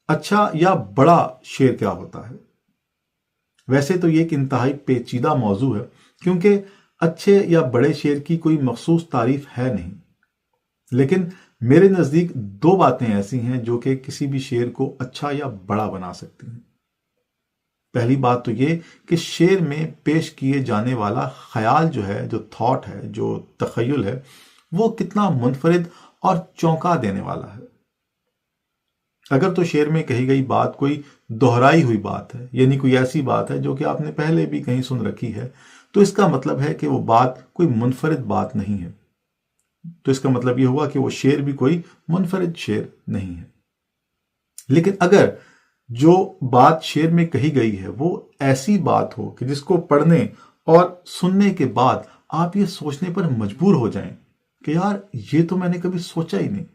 اچھا یا بڑا شعر کیا ہوتا ہے؟ ویسے تو یہ ایک انتہائی پیچیدہ موضوع ہے، کیونکہ اچھے یا بڑے شعر کی کوئی مخصوص تعریف ہے نہیں، لیکن میرے نزدیک دو باتیں ایسی ہیں جو کہ کسی بھی شعر کو اچھا یا بڑا بنا سکتی ہیں۔ پہلی بات تو یہ کہ شعر میں پیش کیے جانے والا خیال جو ہے، جو تھاٹ ہے، جو تخیل ہے، وہ کتنا منفرد اور چونکا دینے والا ہے۔ اگر تو شعر میں کہی گئی بات کوئی دہرائی ہوئی بات ہے، یعنی کوئی ایسی بات ہے جو کہ آپ نے پہلے بھی کہیں سن رکھی ہے، تو اس کا مطلب ہے کہ وہ بات کوئی منفرد بات نہیں ہے۔ تو اس کا مطلب یہ ہوا کہ وہ شعر بھی کوئی منفرد شعر نہیں ہے۔ لیکن اگر جو بات شعر میں کہی گئی ہے وہ ایسی بات ہو کہ جس کو پڑھنے اور سننے کے بعد آپ یہ سوچنے پر مجبور ہو جائیں کہ یار یہ تو میں نے کبھی سوچا ہی نہیں،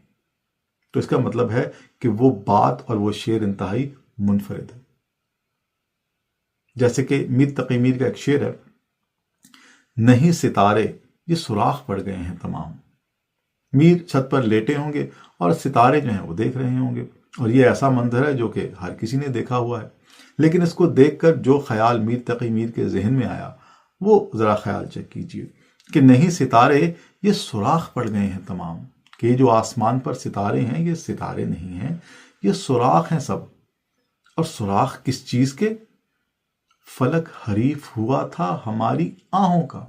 تو اس کا مطلب ہے کہ وہ بات اور وہ شعر انتہائی منفرد ہے۔ جیسے کہ میر تقی میر کا ایک شعر ہے، نہیں ستارے یہ سوراخ پڑ گئے ہیں تمام۔ میر چھت پر لیٹے ہوں گے اور ستارے جو ہیں وہ دیکھ رہے ہوں گے، اور یہ ایسا منظر ہے جو کہ ہر کسی نے دیکھا ہوا ہے، لیکن اس کو دیکھ کر جو خیال میر تقی میر کے ذہن میں آیا وہ ذرا خیال چیک کیجئے کہ نہیں ستارے یہ سوراخ پڑ گئے ہیں تمام، کہ یہ جو آسمان پر ستارے ہیں یہ ستارے نہیں ہیں، یہ سوراخ ہیں سب۔ اور سوراخ کس چیز کے؟ فلک حریف ہوا تھا ہماری آہوں کا،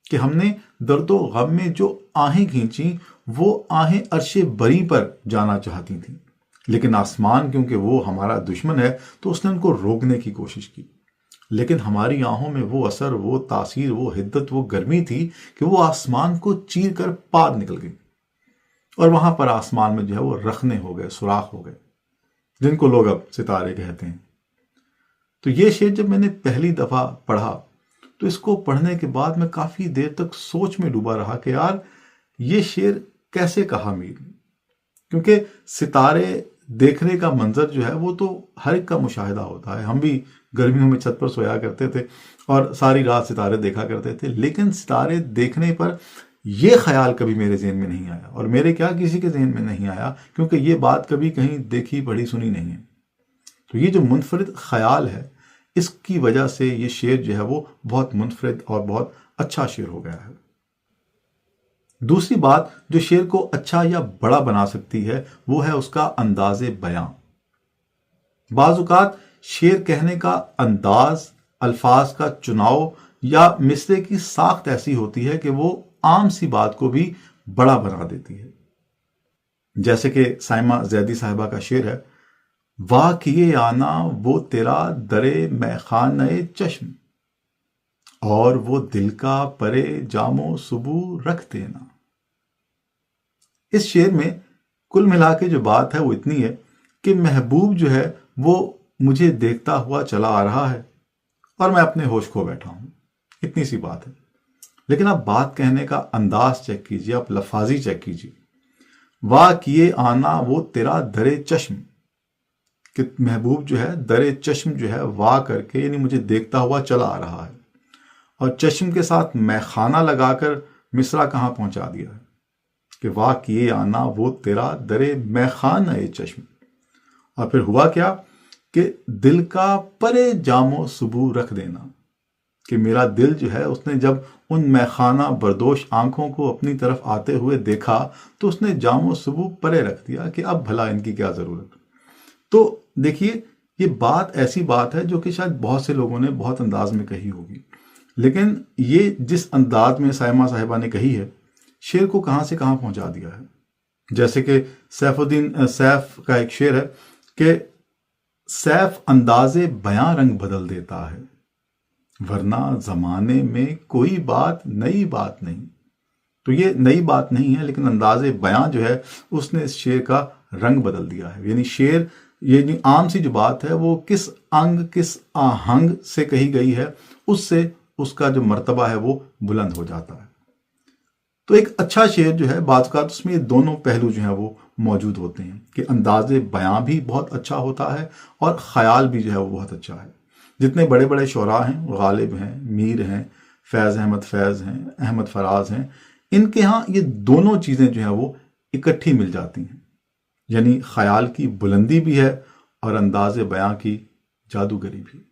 کہ ہم نے درد و غم میں جو آہیں کھینچیں وہ آہیں عرش بری پر جانا چاہتی تھیں، لیکن آسمان کیونکہ وہ ہمارا دشمن ہے تو اس نے ان کو روکنے کی کوشش کی، لیکن ہماری آہوں میں وہ اثر، وہ تاثیر، وہ حدت، وہ گرمی تھی کہ وہ آسمان کو چیر کر پار نکل گئی، اور وہاں پر آسمان میں جو ہے وہ رخنے ہو گئے، سوراخ ہو گئے، جن کو لوگ اب ستارے کہتے ہیں۔ تو یہ شعر جب میں نے پہلی دفعہ پڑھا تو اس کو پڑھنے کے بعد میں کافی دیر تک سوچ میں ڈوبا رہا کہ یار یہ شعر کیسے کہا میر نے، کیونکہ ستارے دیکھنے کا منظر جو ہے وہ تو ہر ایک کا مشاہدہ ہوتا ہے۔ ہم بھی گرمیوں میں چھت پر سویا کرتے تھے اور ساری رات ستارے دیکھا کرتے تھے، لیکن ستارے دیکھنے پر یہ خیال کبھی میرے ذہن میں نہیں آیا، اور میرے کیا کسی کے ذہن میں نہیں آیا، کیونکہ یہ بات کبھی کہیں دیکھی پڑھی سنی نہیں ہے۔ تو یہ جو منفرد خیال ہے، اس کی وجہ سے یہ شعر جو ہے وہ بہت منفرد اور بہت اچھا شعر ہو گیا ہے۔ دوسری بات جو شعر کو اچھا یا بڑا بنا سکتی ہے وہ ہے اس کا انداز بیاں۔ بعض اوقات شعر کہنے کا انداز، الفاظ کا چناؤ یا مصرعے کی ساخت ایسی ہوتی ہے کہ وہ عام سی بات کو بھی بڑا بنا دیتی ہے۔ جیسے کہ سائمہ زیدی صاحبہ کا شعر ہے، واہ کیے آنا وہ تیرا درے میخانہ چشم، اور وہ دل کا پرے جام و صبو رکھ دینا۔ اس شعر میں کل ملا کے جو بات ہے وہ اتنی ہے کہ محبوب جو ہے وہ مجھے دیکھتا ہوا چلا آ رہا ہے اور میں اپنے ہوش کھو بیٹھا ہوں، اتنی سی بات ہے۔ لیکن آپ بات کہنے کا انداز چیک کیجئے، آپ لفاظی چیک کیجئے، واہ کیے آنا وہ تیرا درے چشم، کہ محبوب جو ہے درے چشم جو ہے واہ کر کے یعنی مجھے دیکھتا ہوا چلا آ رہا ہے، اور چشم کے ساتھ میخانہ لگا کر مصرع کہاں پہنچا دیا ہے کہ واہ کیے آنا وہ تیرا درے میخانہ چشم۔ اور پھر ہوا کیا کہ دل کا پرے جام و صبو رکھ دینا، کہ میرا دل جو ہے اس نے جب ان میخانہ بردوش آنکھوں کو اپنی طرف آتے ہوئے دیکھا تو اس نے جام و صبو پرے رکھ دیا کہ اب بھلا ان کی کیا ضرورت۔ تو دیکھیے یہ بات ایسی بات ہے جو کہ شاید بہت سے لوگوں نے بہت انداز میں کہی ہوگی، لیکن یہ جس انداز میں سائمہ صاحبہ نے کہی ہے، شعر کو کہاں سے کہاں پہنچا دیا ہے۔ جیسے کہ سیف الدین سیف کا ایک شعر ہے کہ سیف انداز بیاں رنگ بدل دیتا ہے، ورنہ زمانے میں کوئی بات نئی بات نہیں۔ تو یہ نئی بات نہیں ہے، لیکن انداز بیاں جو ہے اس نے اس شعر کا رنگ بدل دیا ہے۔ یعنی شعر یہ عام سی جو بات ہے وہ کس انگ کس آہنگ سے کہی گئی ہے، اس سے اس کا جو مرتبہ ہے وہ بلند ہو جاتا ہے۔ تو ایک اچھا شعر جو ہے بعض اوقات اس میں یہ دونوں پہلو جو ہیں وہ موجود ہوتے ہیں کہ انداز بیاں بھی بہت اچھا ہوتا ہے اور خیال بھی جو ہے وہ بہت اچھا ہے۔ جتنے بڑے بڑے شعراء ہیں، غالب ہیں، میر ہیں، فیض احمد فیض ہیں، احمد فراز ہیں، ان کے ہاں یہ دونوں چیزیں جو ہیں وہ اکٹھی مل جاتی ہیں۔ یعنی خیال کی بلندی بھی ہے اور انداز بیاں کی جادوگری بھی۔